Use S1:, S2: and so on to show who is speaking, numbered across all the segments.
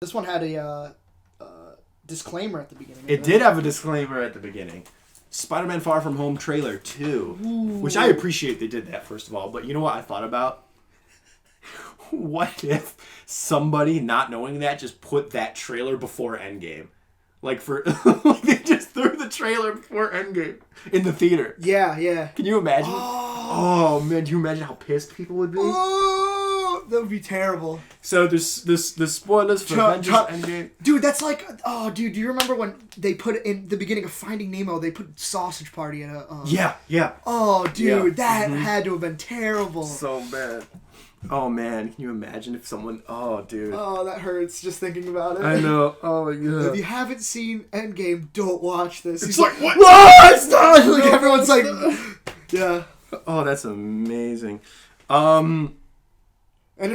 S1: This one had a disclaimer at the beginning.
S2: It did have a disclaimer at the beginning. Spider-Man Far From Home trailer 2. Ooh. Which I appreciate they did that, first of all. But you know what I thought about? What if somebody, not knowing that, just put that trailer before Endgame? Like, like they just threw the trailer before Endgame in the theater.
S1: Yeah.
S2: Can you imagine? Oh man, do you imagine how pissed people would be?
S1: Oh, that would be terrible.
S2: So there's spoilers for Avengers Endgame.
S1: Dude, that's like, do you remember when they put in the beginning of Finding Nemo, they put Sausage Party in a...
S2: Yeah.
S1: Oh, dude, that had to have been terrible.
S2: So bad. Oh man, can you imagine if someone... Oh, dude.
S1: Oh, that hurts just thinking about it.
S2: I know. Oh my god.
S1: If you haven't seen Endgame, don't watch this.
S2: It's like, what?
S1: What? Like, everyone's like... Yeah.
S2: Oh, that's amazing.
S1: And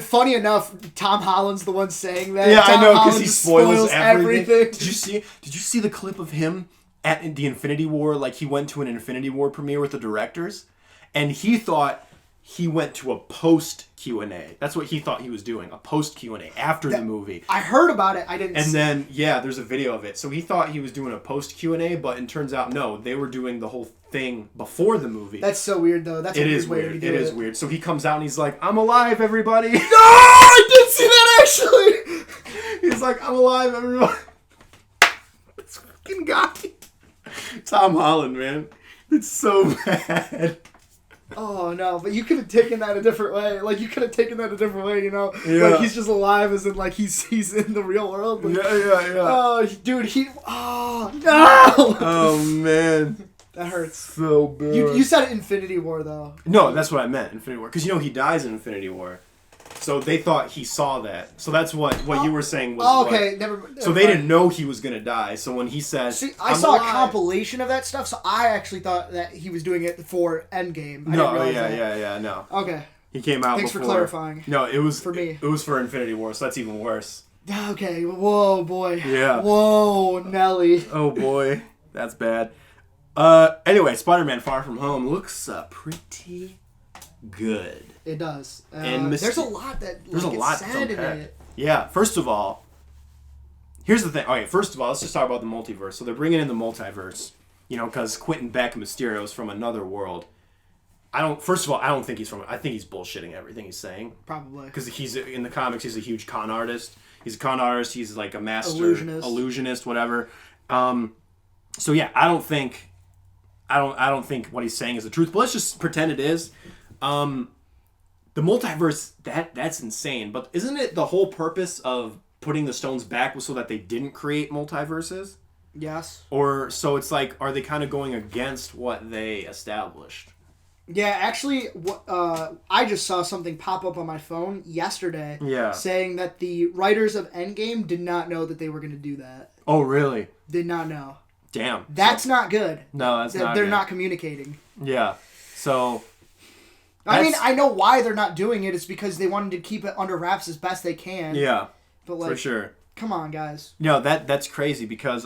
S1: funny enough, Tom Holland's the one saying that.
S2: Yeah,
S1: Tom
S2: I know, because
S1: Holland
S2: he spoils everything.
S1: Did
S2: Did you see the clip of him at the Infinity War? Like, he went to an Infinity War premiere with the directors, and he thought he went to a post Q&A. That's what he thought he was doing, a post Q&A after the movie.
S1: I heard about it. I didn't.
S2: And then there's a video of it. So he thought he was doing a post Q&A, but it turns out no, they were doing the whole thing before the movie.
S1: That's so weird, though. That's a weird way to do it.
S2: It is weird. So he comes out and he's like, "I'm alive, everybody."
S1: No, I did see that actually.
S2: He's like, "I'm alive, everybody." This fucking guy, Tom Holland, man, it's so bad.
S1: Oh no, but you could have taken that a different way. Like, you could have taken that a different way, you know?
S2: Yeah.
S1: Like, he's just alive as in, like, he's in the real world. Like,
S2: Yeah.
S1: Oh, dude, oh, no!
S2: Oh, man.
S1: That hurts.
S2: So bad.
S1: You said Infinity War, though.
S2: No, that's what I meant, Infinity War. Because, he dies in Infinity War. So they thought he saw that. So that's what you were saying was...
S1: Oh, okay, never
S2: So they didn't know he was going to die. So when he says...
S1: See, I saw a compilation of that stuff, so I actually thought that he was doing it for Endgame.
S2: No.
S1: Okay.
S2: He came out
S1: Thanks
S2: before.
S1: for clarifying.
S2: No, it was...
S1: For me.
S2: It was for Infinity War, so that's even worse.
S1: Okay, whoa, boy.
S2: Yeah.
S1: Whoa, Nelly.
S2: Oh, boy. That's bad. Anyway, Spider-Man Far From Home looks pretty good.
S1: It does.
S2: And
S1: there's a lot that
S2: there's a lot
S1: said in it.
S2: Yeah, first of all, here's the thing. Okay, first of all, let's just talk about the multiverse. So they're bringing in the multiverse, because Quentin Beck Mysterio is from another world. I don't think he's from... I think he's bullshitting everything he's saying.
S1: Probably.
S2: Because he's in the comics, he's a huge con artist. He's a con artist. He's like a master illusionist, whatever. So yeah, I don't think what he's saying is the truth. But let's just pretend it is. The multiverse, that's insane. But isn't it the whole purpose of putting the stones back was so that they didn't create multiverses?
S1: Yes.
S2: Or so it's like, are they kind of going against what they established?
S1: Yeah, actually, I just saw something pop up on my phone yesterday saying that the writers of Endgame did not know that they were going to do that.
S2: Oh, really?
S1: Did not know.
S2: Damn.
S1: That's not good.
S2: No, that's not
S1: They're
S2: good.
S1: not communicating.
S2: Yeah. So...
S1: I mean, I know why they're not doing it. It's because they wanted to keep it under wraps as best they can.
S2: Yeah,
S1: but like,
S2: for sure.
S1: Come on, guys.
S2: No, that's crazy because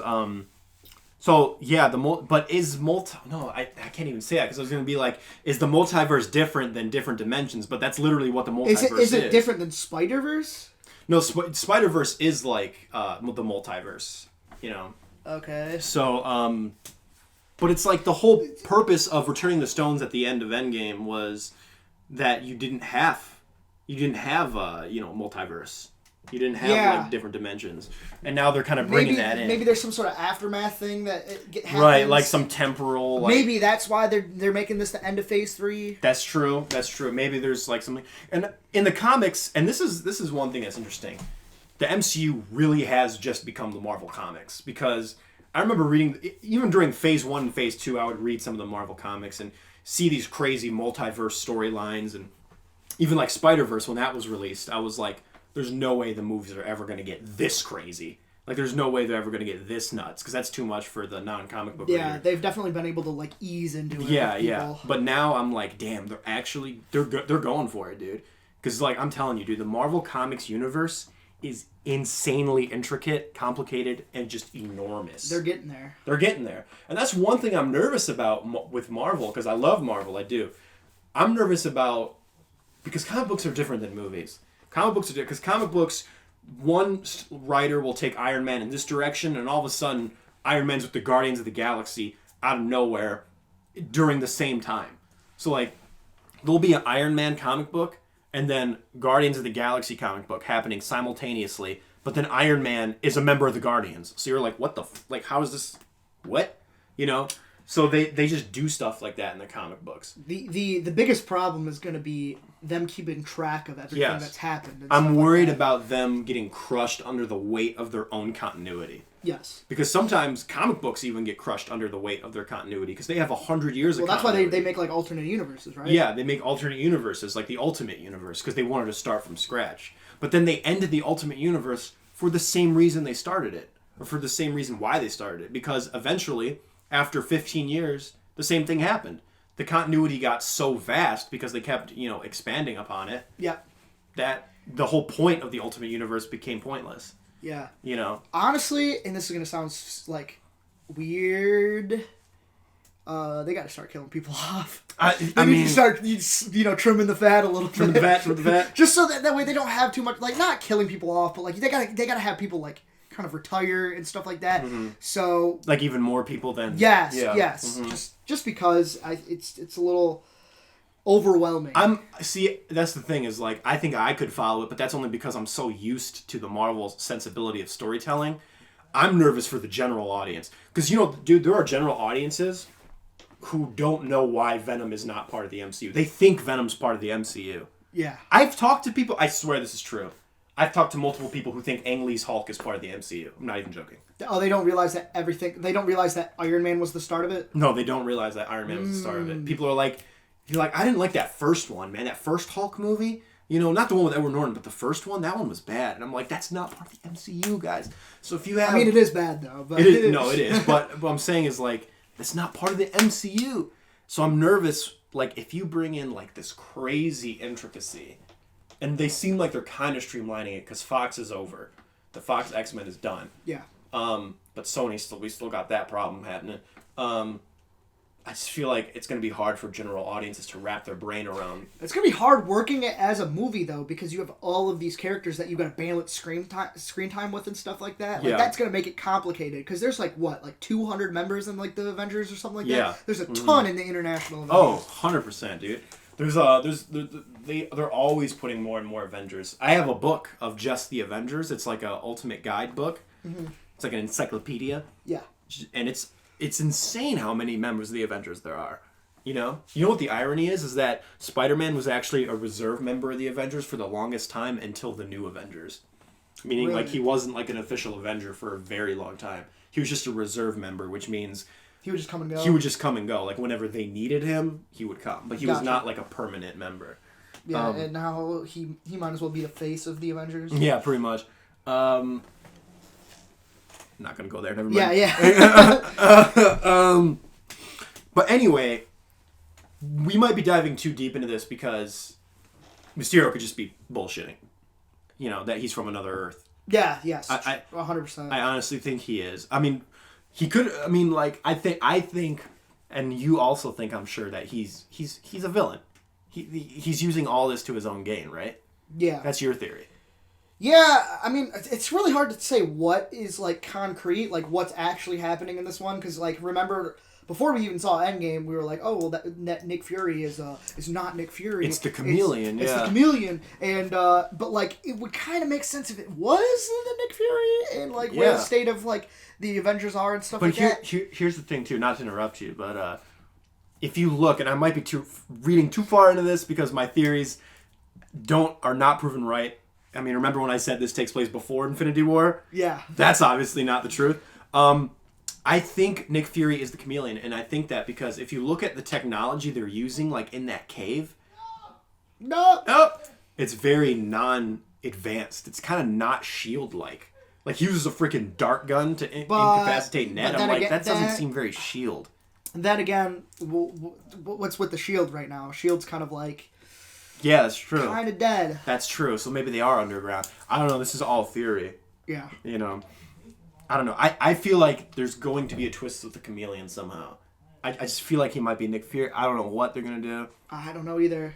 S2: so yeah, but is no, I can't even say that because I was gonna be like, is the multiverse different than different dimensions? But that's literally what the multiverse is.
S1: Is it different than Spider-Verse?
S2: No, Spider-Verse is like the multiverse.
S1: Okay.
S2: So but it's like the whole purpose of returning the stones at the end of Endgame was that you didn't have multiverse. You didn't have like different dimensions, and now they're kind of bringing that in.
S1: Maybe there's some sort of aftermath thing that happens.
S2: Right, like some temporal.
S1: Maybe that's why they're making this the end of Phase 3.
S2: That's true. Maybe there's like something, and in the comics, and this is one thing that's interesting. The MCU really has just become the Marvel comics because I remember reading even during Phase 1 and Phase 2, I would read some of the Marvel comics and see these crazy multiverse storylines, and even like Spider-Verse when that was released, I was like, there's no way the movies are ever going to get this crazy. Like, there's no way they're ever going to get this nuts, because that's too much for the non-comic book reader.
S1: They've definitely been able to, like, ease into it.
S2: Yeah. But now I'm like, damn, they're going for it, dude. Because, like, I'm telling you, dude, the Marvel Comics universe is insanely intricate, complicated, and just enormous.
S1: They're getting there.
S2: And that's one thing I'm nervous about with Marvel, because I love Marvel, I do. I'm nervous about... Because comic books are different than movies. Comic books are different, because comic books... one writer will take Iron Man in this direction, and all of a sudden, Iron Man's with the Guardians of the Galaxy out of nowhere during the same time. So, like, there'll be an Iron Man comic book, and then Guardians of the Galaxy comic book happening simultaneously, but then Iron Man is a member of the Guardians. So you're like, what the... like, how is this... what? You know? So they just do stuff like that in the comic books. The
S1: biggest problem is going to be them keeping track of everything that's happened.
S2: I'm worried about them getting crushed under the weight of their own continuity.
S1: Yes.
S2: Because sometimes comic books even get crushed under the weight of their continuity because they have 100 years of continuity.
S1: Well, that's why they make like alternate universes, right?
S2: Yeah, they make alternate universes, like the Ultimate Universe, because they wanted to start from scratch. But then they ended the Ultimate Universe for the same reason they started it. Or for the same reason why they started it. Because eventually, after 15 years, the same thing happened. The continuity got so vast because they kept, expanding upon it.
S1: Yeah.
S2: That the whole point of the Ultimate Universe became pointless.
S1: Yeah.
S2: Honestly,
S1: and this is gonna sound like weird. They got to start killing people off. I mean, start trimming the fat a little bit.
S2: Trim the fat.
S1: Just so that way they don't have too much, like, not killing people off, but like they gotta have people like kind of retire and stuff like that. Mm-hmm. So
S2: like even more people than
S1: yes. Mm-hmm. Just because it's a little overwhelming.
S2: That's the thing is, like, I think I could follow it, but that's only because I'm so used to the Marvel sensibility of storytelling. I'm nervous for the general audience. Because, dude, there are general audiences who don't know why Venom is not part of the MCU. They think Venom's part of the MCU.
S1: Yeah.
S2: I've talked to people, I swear this is true. I've talked to multiple people who think Ang Lee's Hulk is part of the MCU. I'm not even joking.
S1: Oh, they don't realize that they don't realize that Iron Man was the start of it?
S2: No, they don't realize that Iron Man was the start of it. People are like, I didn't like that first one, man. That first Hulk movie. Not the one with Edward Norton, but the first one, that one was bad. And I'm like, that's not part of the MCU, guys. So if you have...
S1: I mean, it is bad, though. But
S2: it is. No, it is. But what I'm saying is, like, that's not part of the MCU. So I'm nervous, like, if you bring in, like, this crazy intricacy, and they seem like they're kind of streamlining it, because Fox is over. The Fox X-Men is done.
S1: Yeah.
S2: But Sony, we still got that problem happening. I just feel like it's going to be hard for general audiences to wrap their brain around.
S1: It's going to be hard working it as a movie, though, because you have all of these characters that you've got to balance screen time with and stuff like that. Like, that's going to make it complicated, because there's, like, 200 members in, like, the Avengers or something like that? There's a ton in the International Avengers.
S2: Oh, 100%, dude. They're always putting more and more Avengers. I have a book of just the Avengers. It's like a ultimate guide book. Mm-hmm. It's like an encyclopedia.
S1: Yeah.
S2: And it's insane how many members of the Avengers there are. You know what the irony is that Spider-Man was actually a reserve member of the Avengers for the longest time until the new Avengers. Meaning, like, he wasn't like an official Avenger for a very long time. He was just a reserve member, which means
S1: he would just come and go.
S2: He would just come and go. Like, whenever they needed him, he would come. But he was not like a permanent member.
S1: Yeah, and now he might as well be the face of the Avengers.
S2: Yeah, pretty much. Not gonna go there. Never mind.
S1: Yeah.
S2: But anyway, we might be diving too deep into this because Mysterio could just be bullshitting. That he's from another Earth.
S1: Yeah. Yes. 100%.
S2: I honestly think he is. I mean, he could. I mean, like, I think, and you also think, I'm sure, that he's a villain. He's using all this to his own gain, right?
S1: Yeah.
S2: That's your theory.
S1: Yeah, I mean, it's really hard to say what is, like, concrete, like, what's actually happening in this one, because, like, remember, before we even saw Endgame, we were like, oh, well, that Nick Fury is not Nick Fury.
S2: It's the Chameleon,
S1: It's the Chameleon, and, but, like, it would kind of make sense if it was the Nick Fury, and, like, where the state of, like, the Avengers are and stuff like that.
S2: But here's the thing, too, not to interrupt you, but, if you look, and I might be reading too far into this because my theories are not proven right. I mean, remember when I said this takes place before Infinity War?
S1: Yeah.
S2: That's obviously not the truth. I think Nick Fury is the Chameleon, and I think that because if you look at the technology they're using, like, in that cave...
S1: No!
S2: It's very non-advanced. It's kind of not S.H.I.E.L.D.-like. Like, he uses a freaking dart gun to incapacitate Ned. I'm like, that doesn't seem very S.H.I.E.L.D.
S1: Then again, what's with the S.H.I.E.L.D. right now? S.H.I.E.L.D.'s kind of like...
S2: Yeah, that's true.
S1: Kind of dead.
S2: That's true. So maybe they are underground. I don't know. This is all theory.
S1: Yeah.
S2: I don't know. I feel like there's going to be a twist with the Chameleon somehow. I just feel like he might be Nick Fury. I don't know what they're going to do.
S1: I don't know either.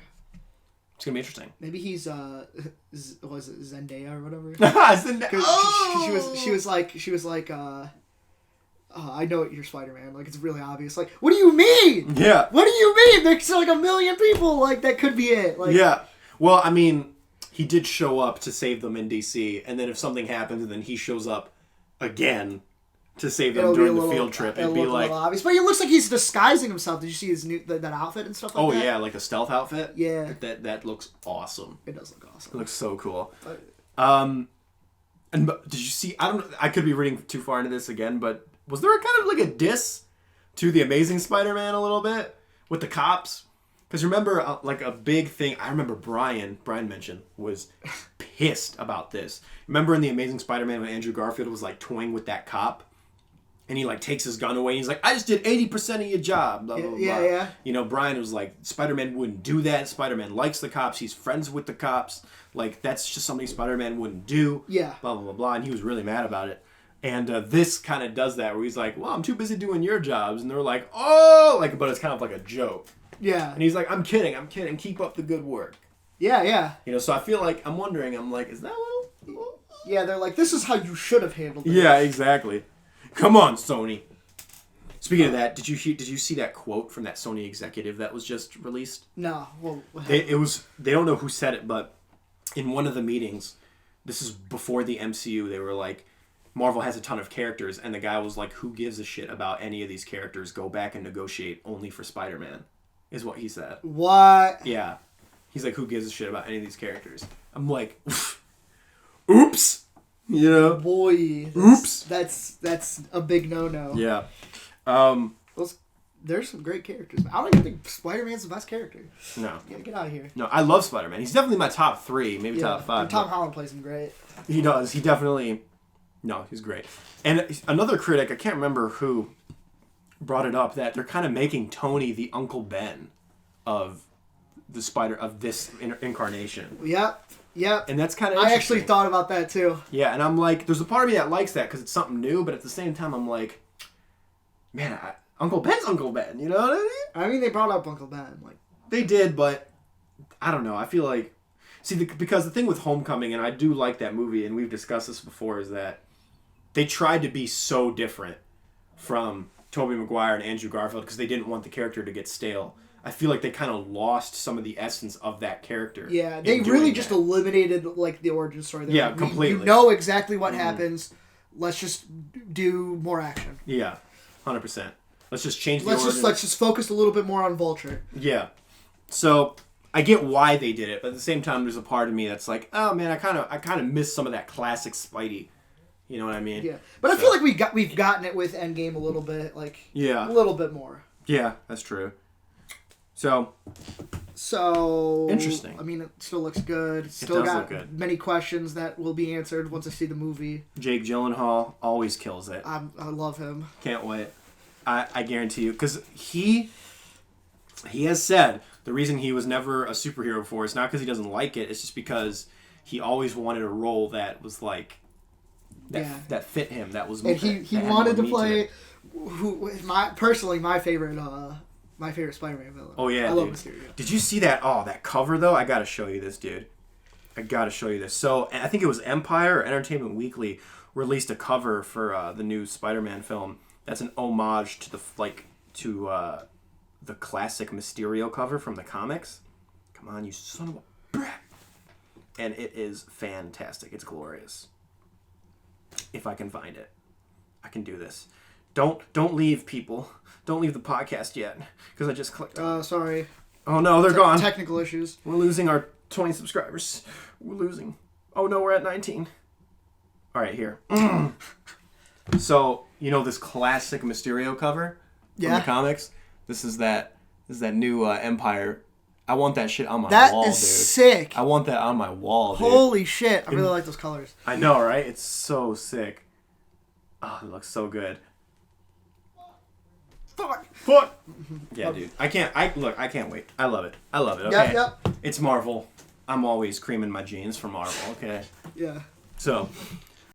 S2: It's gonna be interesting.
S1: Maybe he's was it Zendaya or whatever?
S2: Zendaya.
S1: Oh! She was like I know you're Spider-Man. Like, it's really obvious. Like, what do you mean?
S2: Yeah.
S1: What do you mean? There's like a million people. Like, that could be it. Like,
S2: yeah. Well, I mean, he did show up to save them in DC, and then if something happens, then he shows up again to save them during the field trip. It'd be like
S1: obvious. But it looks like he's disguising himself. Did you see his new that outfit and stuff like that?
S2: Oh yeah, like the stealth outfit.
S1: Yeah.
S2: That looks awesome.
S1: It does look awesome.
S2: It looks so cool.
S1: But,
S2: and did you see? I don't know. I could be reading too far into this again, but was there a kind of like a diss to the Amazing Spider-Man a little bit with the cops? Because remember, like a big thing. I remember Brian mentioned was pissed about this. Remember in the Amazing Spider-Man when Andrew Garfield was like toying with that cop? And he like takes his gun away and he's like, I just did 80% of your job. Blah, blah, blah.
S1: Yeah.
S2: You know, Brian was like, Spider-Man wouldn't do that. Spider-Man likes the cops. He's friends with the cops. Like, that's just something Spider-Man wouldn't do.
S1: Yeah.
S2: Blah, blah, blah, blah. And he was really mad about it. And this kind of does that where he's like, well, I'm too busy doing your jobs. And they're like, oh! Like, but it's kind of like a joke.
S1: Yeah.
S2: And he's like, I'm kidding. Keep up the good work.
S1: Yeah.
S2: You know, so I feel like, I'm wondering, is that a little...
S1: Yeah, they're like, this is how you should have handled it.
S2: Yeah, exactly. Come on, Sony. Speaking of that, did you see that quote from that Sony executive that was just released?
S1: No. Well,
S2: they don't know who said it, but in one of the meetings, this is before the MCU, they were like, Marvel has a ton of characters, and the guy was like, who gives a shit about any of these characters? Go back and negotiate only for Spider-Man, is what he said.
S1: What?
S2: Yeah. He's like, who gives a shit about any of these characters? I'm like, oops. You know?
S1: Boy.
S2: Oops.
S1: That's a big no-no.
S2: Yeah.
S1: There's some great characters. I don't even think Spider-Man's the best character.
S2: No.
S1: Yeah, get out of here.
S2: No, I love Spider-Man. He's definitely my top 3, maybe top 5.
S1: And Tom Holland plays him great.
S2: He does. He definitely... No, he's great. And another critic, I can't remember who brought it up, that they're kind of making Tony the Uncle Ben of this incarnation.
S1: Yep.
S2: And that's kind of
S1: I actually thought about that too.
S2: Yeah, and I'm like, there's a part of me that likes that because it's something new, but at the same time, I'm like, man, Uncle Ben's Uncle Ben, you know what I mean?
S1: I mean, they brought up Uncle Ben. Like,
S2: they did, but I don't know. I feel like... See, because the thing with Homecoming, and I do like that movie, and we've discussed this before, is that they tried to be so different from Tobey Maguire and Andrew Garfield because they didn't want the character to get stale. I feel like they kind of lost some of the essence of that character.
S1: Yeah, they really just eliminated like the origin story.
S2: Yeah, completely.
S1: You know exactly what happens. Let's just do more action.
S2: Yeah, 100%. Let's just change the origin.
S1: Let's just focus a little bit more on Vulture.
S2: Yeah. So I get why they did it, but at the same time, there's a part of me that's like, oh man, I kind of miss some of that classic Spidey. You know what I mean?
S1: Yeah, but I feel like we've gotten it with Endgame a little bit, like a little bit more.
S2: Yeah, that's true. So interesting.
S1: I mean, it still looks good.
S2: Still got
S1: many questions that will be answered once I see the movie.
S2: Jake Gyllenhaal always kills it.
S1: I love him.
S2: Can't wait. I guarantee you, because he has said the reason he was never a superhero before is not because he doesn't like it. It's just because he always wanted a role that was like that fit him. That was
S1: and he wanted to play my favorite Spider-Man villain.
S2: Oh yeah,
S1: I love Mysterio.
S2: Did you see that? Oh, that cover though. I gotta show you this, dude. I gotta show you this. So I think it was Empire or Entertainment Weekly released a cover for the new Spider-Man film. That's an homage to the classic Mysterio cover from the comics. Come on, you son of a brat! And it is fantastic. It's glorious. If I can find it, I can do this. Don't leave, people. Don't leave the podcast yet, because I just clicked.
S1: Sorry.
S2: Oh no, they're gone.
S1: Technical issues.
S2: We're losing our 20 subscribers. We're losing. Oh no, we're at 19. All right, here. So you know this classic Mysterio cover from the comics. This is that new Empire. I want that shit on my wall, dude. That is
S1: sick.
S2: I want that on my wall, dude.
S1: Holy shit! I really like those colors.
S2: I know, right? It's so sick. Oh, it looks so good. Fuck. Yeah, dude. I can't wait. I love it. Okay.
S1: Yep.
S2: It's Marvel. I'm always creaming my jeans for Marvel. Okay.
S1: Yeah.
S2: So,